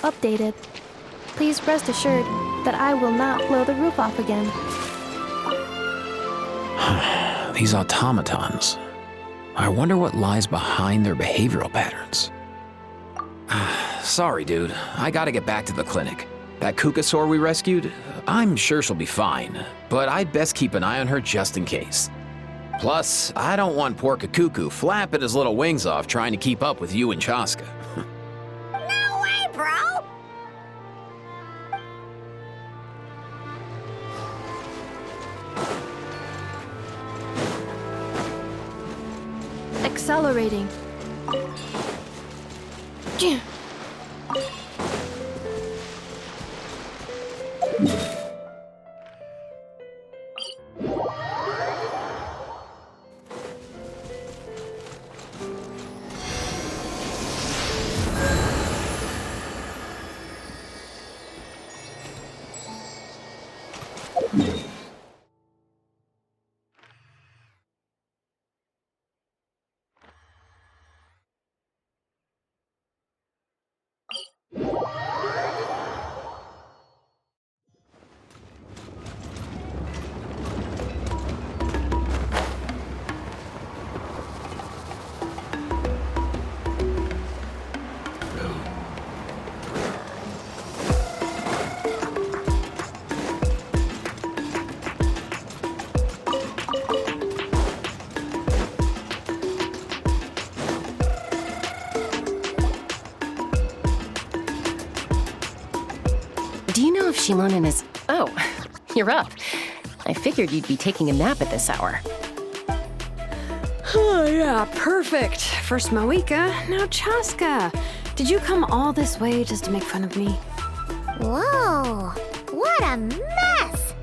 updated. Please rest assured that I will not blow the roof off again. These automatons. I wonder what lies behind their behavioral patterns. Sorry, dude. I gotta get back to the clinic. That Kukasaur we rescued, I'm sure she'll be fine, but I'd best keep an eye on her just in case. Plus, I don't want poor Kakuku flapping his little wings off trying to keep up with you and Chaska. No way, bro! Accelerating. Do you know if Shilonen is... Oh, you're up. I figured you'd be taking a nap at this hour. Oh, yeah, perfect. First Moeka, now Chaska. Did you come all this way just to make fun of me? Whoa, what a mess!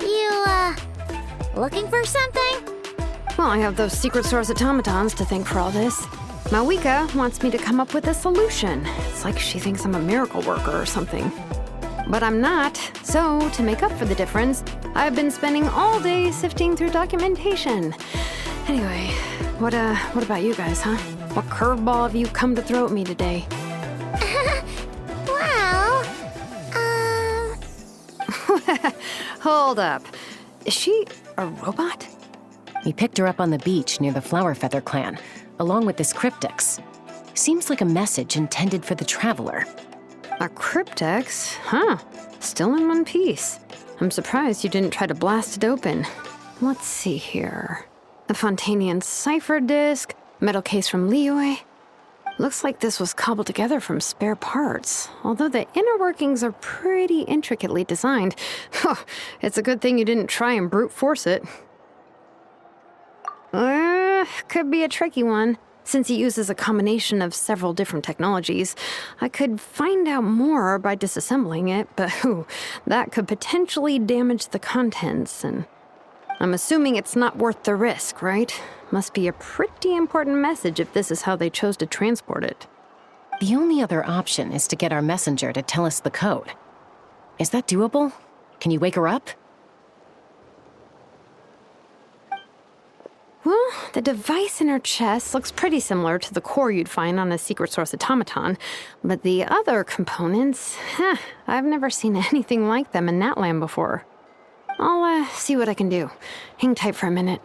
You, looking for something? Well, I have those secret source automatons to thank for all this. Moeka wants me to come up with a solution. It's like she thinks I'm a miracle worker or something. But I'm not, so to make up for the difference, I've been spending all day sifting through documentation. Anyway, what about you guys, huh? What curveball have you come to throw at me today? Well, Hold up. Is she a robot? We picked her up on the beach near the Flower Feather clan, along with this cryptix. Seems like a message intended for the Traveler. A cryptex? Huh. Still in one piece. I'm surprised you didn't try to blast it open. Let's see here. The Fontanian cipher disk, metal case from Liyue. Looks like this was cobbled together from spare parts, although the inner workings are pretty intricately designed. It's a good thing you didn't try and brute force it. Could be a tricky one. Since it uses a combination of several different technologies, I could find out more by disassembling it, but that could potentially damage the contents, and I'm assuming it's not worth the risk, right? Must be a pretty important message if this is how they chose to transport it. The only other option is to get our messenger to tell us the code. Is that doable? Can you wake her up? Well, the device in her chest looks pretty similar to the core you'd find on a secret source automaton, but the other components, I've never seen anything like them in Natlan before. I'll see what I can do. Hang tight for a minute.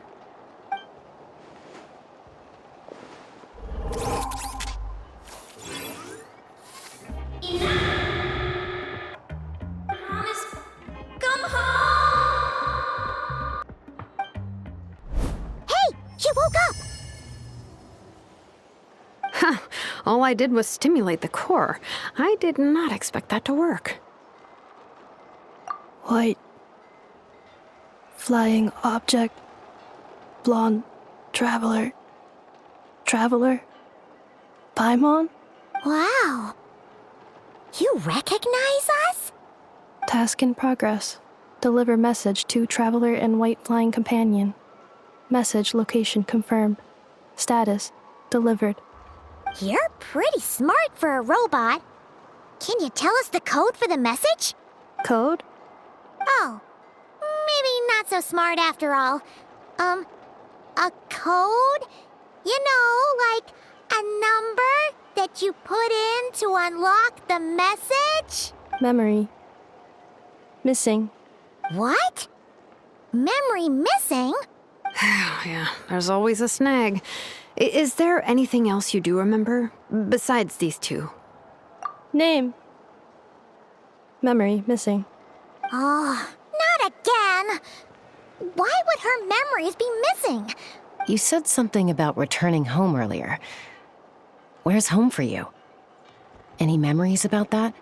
Come home! Hey, she woke up! All I did was stimulate the core. I did not expect that to work. White. Flying object. Blonde. Traveler. Traveler. Paimon? Wow. You recognize us? Task in progress. Deliver message to Traveler and White Flying Companion. Message location confirmed. Status delivered. You're pretty smart for a robot. Can you tell us the code for the message? Code? Oh, maybe not so smart after all. A code? You know, like a number that you put in to unlock the message? Memory. Missing. What? Memory missing? Yeah, there's always a snag. Is there anything else you do remember? Besides these two? Name. Memory missing. Oh, not again! Why would her memories be missing? You said something about returning home earlier. Where's home for you? Any memories about that?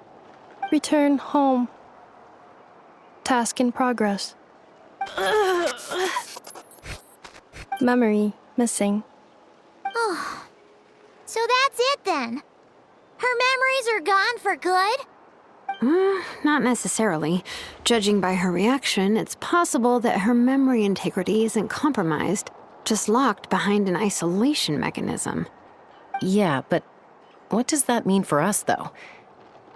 Return home. Task in progress. Memory missing. Oh, so that's it then. Her memories are gone for good? Not necessarily. Judging by her reaction, it's possible that her memory integrity isn't compromised, just locked behind an isolation mechanism. Yeah, but what does that mean for us, though?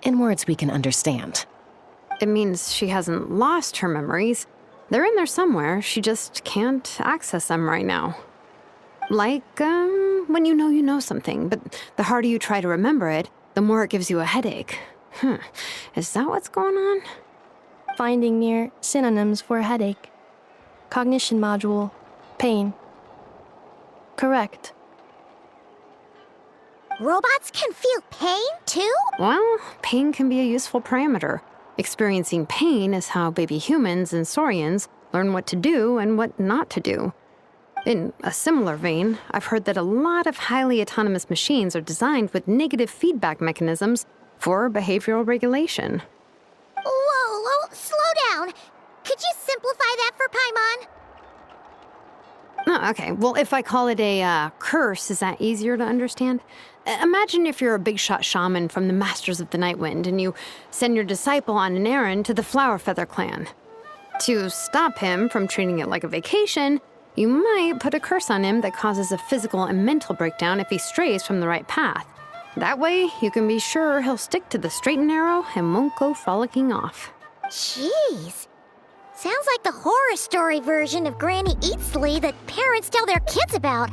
In words we can understand. It means she hasn't lost her memories. They're in there somewhere, she just can't access them right now. Like, when you know something, but the harder you try to remember it, the more it gives you a headache. Is that what's going on? Finding near synonyms for headache. Cognition module. Pain. Correct. Robots can feel pain too? Well, pain can be a useful parameter. Experiencing pain is how baby humans and saurians learn what to do and what not to do. In a similar vein, I've heard that a lot of highly autonomous machines are designed with negative feedback mechanisms for behavioral regulation. Whoa, slow down. Could you simplify that for Paimon? Oh, okay, well, if I call it a curse, is that easier to understand? Imagine if you're a big shot shaman from the Masters of the Nightwind and you send your disciple on an errand to the Flower Feather clan. To stop him from treating it like a vacation, you might put a curse on him that causes a physical and mental breakdown if he strays from the right path. That way, you can be sure he'll stick to the straight and narrow and won't go frolicking off. Jeez. Sounds like the horror story version of Granny Eatsley that parents tell their kids about.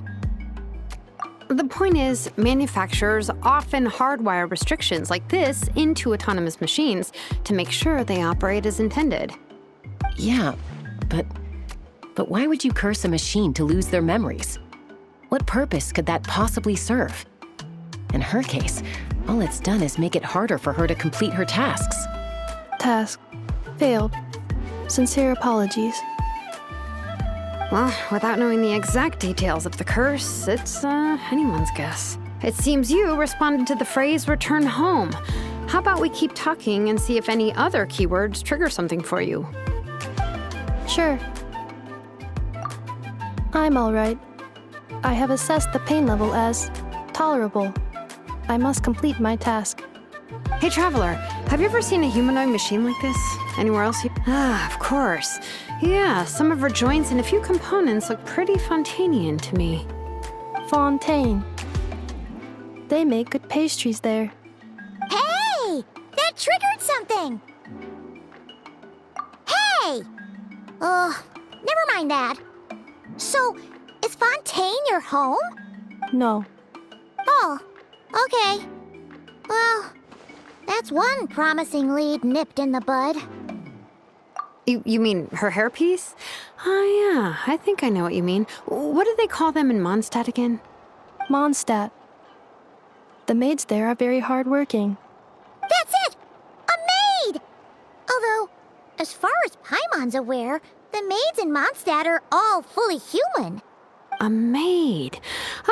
The point is, manufacturers often hardwire restrictions like this into autonomous machines to make sure they operate as intended. Yeah, but why would you curse a machine to lose their memories? What purpose could that possibly serve? In her case, all it's done is make it harder for her to complete her tasks. Task. Failed. Sincere apologies. Well, without knowing the exact details of the curse, it's anyone's guess. It seems you responded to the phrase return home. How about we keep talking and see if any other keywords trigger something for you? Sure. I'm alright. I have assessed the pain level as tolerable. I must complete my task. Hey, Traveler, have you ever seen a humanoid machine like this? Anywhere else you... of course. Yeah, some of her joints and a few components look pretty Fontanian to me. Fontaine. They make good pastries there. Hey! That triggered something! Hey! Never mind that. So, is Fontaine your home? No. Oh, okay. Well, that's one promising lead nipped in the bud. You mean her hairpiece? Oh, yeah, I think I know what you mean. What do they call them in Mondstadt again? Mondstadt. The maids there are very hardworking. That's it! A maid! Although, as far as Paimon's aware, the maids in Mondstadt are all fully human. A maid.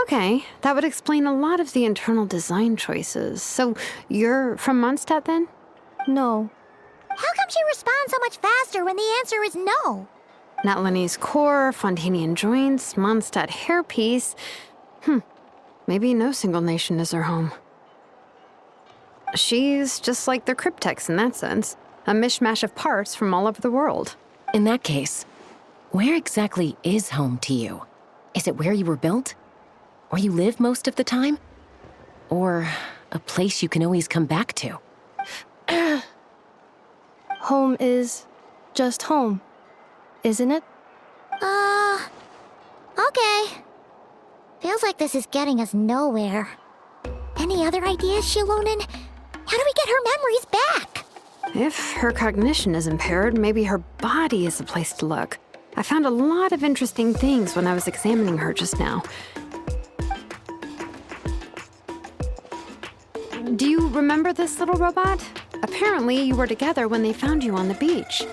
Okay, that would explain a lot of the internal design choices. So, you're from Mondstadt then? No. How come she responds so much faster when the answer is no? Natlanese core, Fontanian joints, Mondstadt hairpiece. Maybe no single nation is her home. She's just like the Cryptex in that sense. A mishmash of parts from all over the world. In that case, where exactly is home to you? Is it where you were built? Where you live most of the time? Or a place you can always come back to? Home is just home, isn't it? Okay. Feels like this is getting us nowhere. Any other ideas, Shilonen? How do we get her memories back? If her cognition is impaired, maybe her body is the place to look. I found a lot of interesting things when I was examining her just now. Do you remember this little robot? Apparently, you were together when they found you on the beach.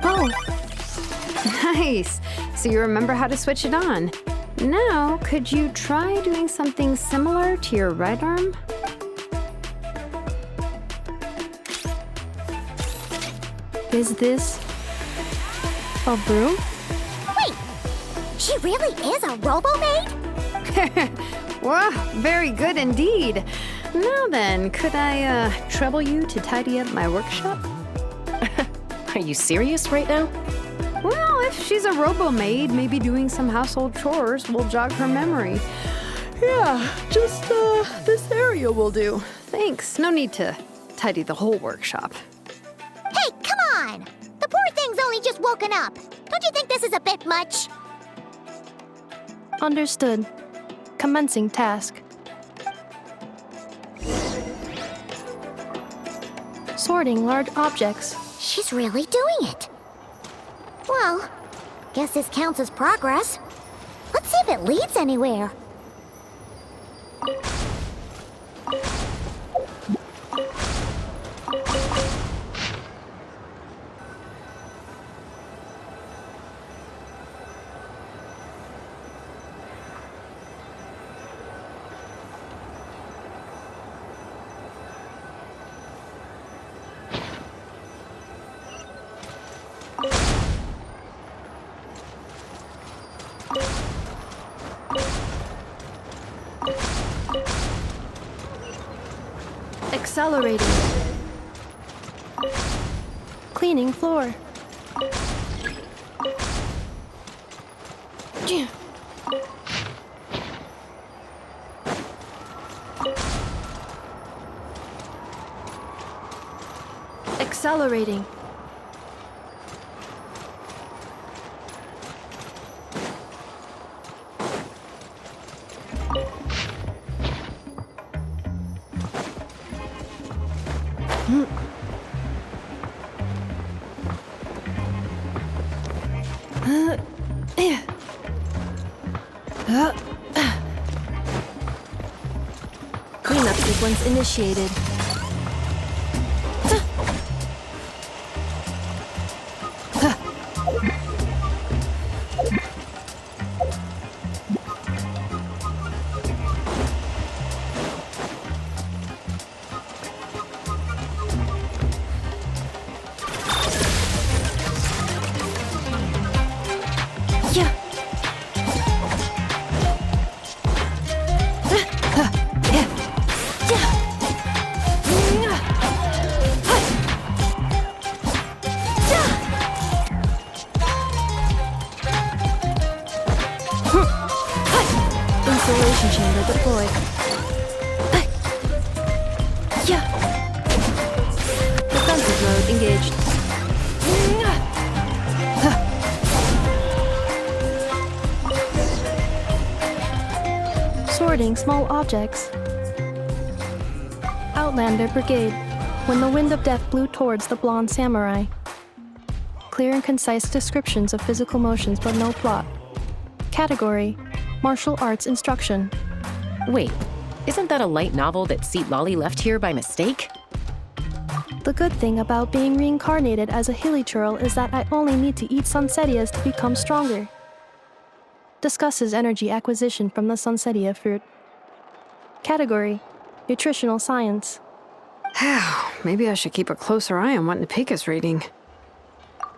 Oh, Nice. So you remember how to switch it on. Now, could you try doing something similar to your right arm? is this a broom? Wait, she really is a robo-maid? Wow, very good indeed. Now then, could I trouble you to tidy up my workshop? Are you serious right now? Well, if she's a robo-maid, maybe doing some household chores will jog her memory. Yeah, just this area will do. Thanks. No need to tidy the whole workshop. Hey, come on! The poor thing's only just woken up. Don't you think this is a bit much? Understood. Commencing task. Sorting large objects. She's really doing it. Well, guess this counts as progress. Let's see if it leads anywhere. Accelerating. Cleaning floor. Accelerating. Cleanup sequence initiated. Insulation chamber deployed. Defensive mode engaged. Sorting small objects. Outlander Brigade. When the wind of death blew towards the blonde samurai. Clear and concise descriptions of physical motions but no plot. Category: Martial Arts Instruction. Wait, isn't that a light novel that Seat Lolly left here by mistake? The good thing about being reincarnated as a hilly churl is that I only need to eat sunsettias to become stronger. Discusses energy acquisition from the sunsettia fruit. Category: Nutritional Science. Maybe I should keep a closer eye on what Napika's reading.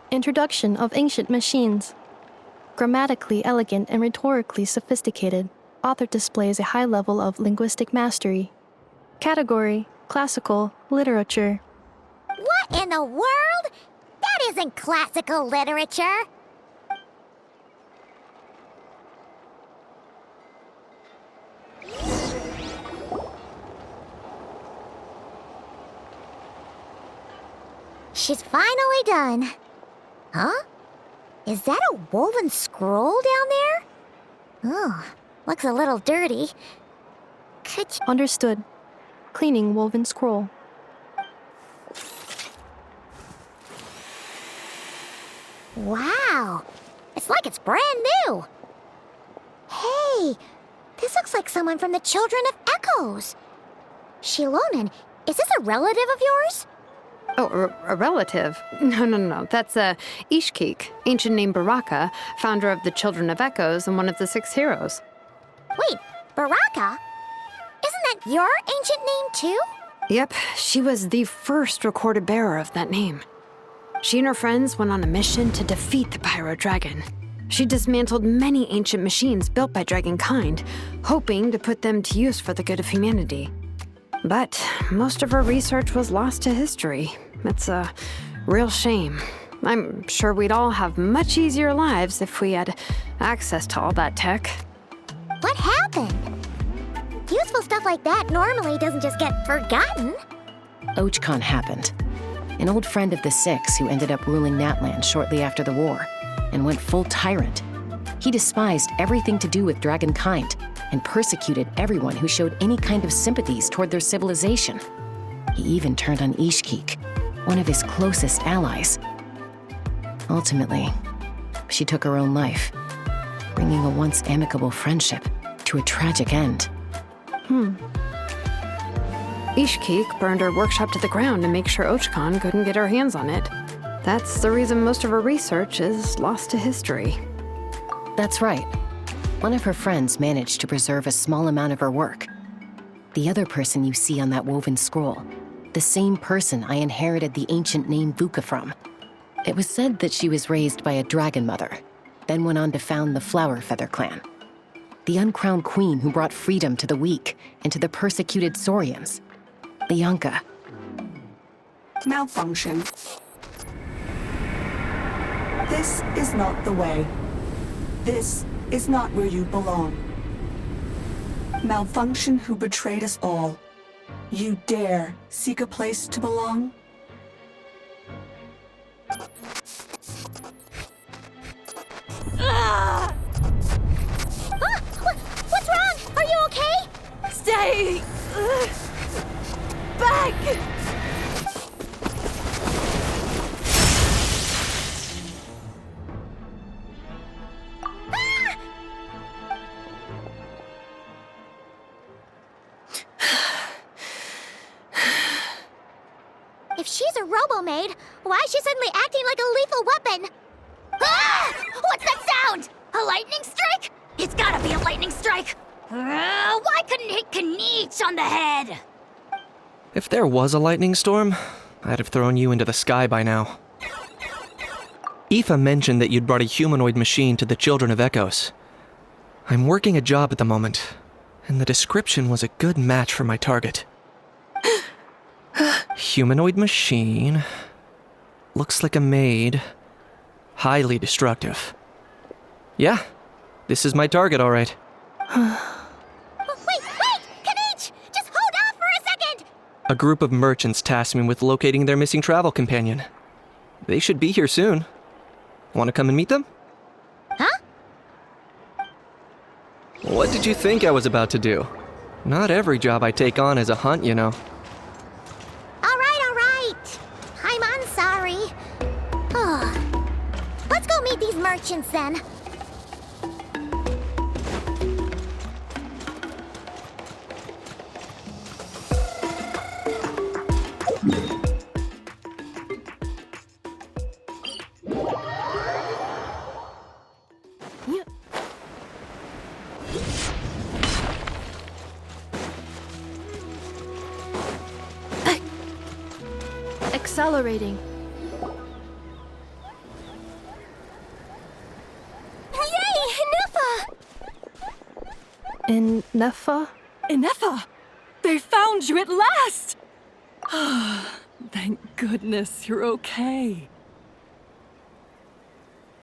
Introduction of Ancient Machines. Grammatically elegant and rhetorically sophisticated, author displays a high level of linguistic mastery. Category: Classical Literature. What in the world? That isn't classical literature. she's finally done. Huh? Is that a woven scroll down there? Oh, looks a little dirty. Could you... Understood. Cleaning woven scroll. Wow, it's like it's brand new. Hey, this looks like someone from the Children of Echoes. Shilonen, is this a relative of yours? Oh, a relative? No. That's Ishkik, ancient name Baraka, founder of the Children of Echoes and one of the 6 heroes. Wait, Baraka? Isn't that your ancient name too? Yep, she was the first recorded bearer of that name. She and her friends went on a mission to defeat the Pyro Dragon. She dismantled many ancient machines built by Dragonkind, hoping to put them to use for the good of humanity. But most of her research was lost to history. It's a real shame. I'm sure we'd all have much easier lives if we had access to all that tech. What happened? Useful stuff like that normally doesn't just get forgotten. Ochcon happened. An old friend of the 6 who ended up ruling Natlan shortly after the war and went full tyrant. He despised everything to do with Dragonkind and persecuted everyone who showed any kind of sympathies toward their civilization. He even turned on Ishkik, one of his closest allies. Ultimately, she took her own life, bringing a once amicable friendship to a tragic end. Ishkik burned her workshop to the ground to make sure Ochcon couldn't get her hands on it. That's the reason most of her research is lost to history. That's right. One of her friends managed to preserve a small amount of her work. The other person you see on that woven scroll, the same person I inherited the ancient name Vuka from. It was said that she was raised by a dragon mother, then went on to found the Flower Feather clan. The uncrowned queen who brought freedom to the weak and to the persecuted Saurians. Bianca. Malfunction. This is not the way. This is not where you belong. Malfunction who betrayed us all. You dare seek a place to belong? What's wrong? Are you okay? Stay back! If she's a robo-maid, why is she suddenly acting like a lethal weapon? Ah! What's that sound? A lightning strike? It's gotta be a lightning strike! Why couldn't it hit Kniech on the head? If there was a lightning storm, I'd have thrown you into the sky by now. Aoife mentioned that you'd brought a humanoid machine to the Children of Echoes. I'm working a job at the moment, and the description was a good match for my target. Humanoid machine. Looks like a maid. Highly destructive. Yeah, this is my target, all right. Wait! Kniech! Just hold off for a second! A group of merchants tasked me with locating their missing travel companion. They should be here soon. Want to come and meet them? Huh? What did you think I was about to do? Not every job I take on is a hunt, you know. All right. I'm sorry. Let's go meet these merchants then. Accelerating. Yay! Nefa? Inefa! They found you at last! Thank goodness you're okay.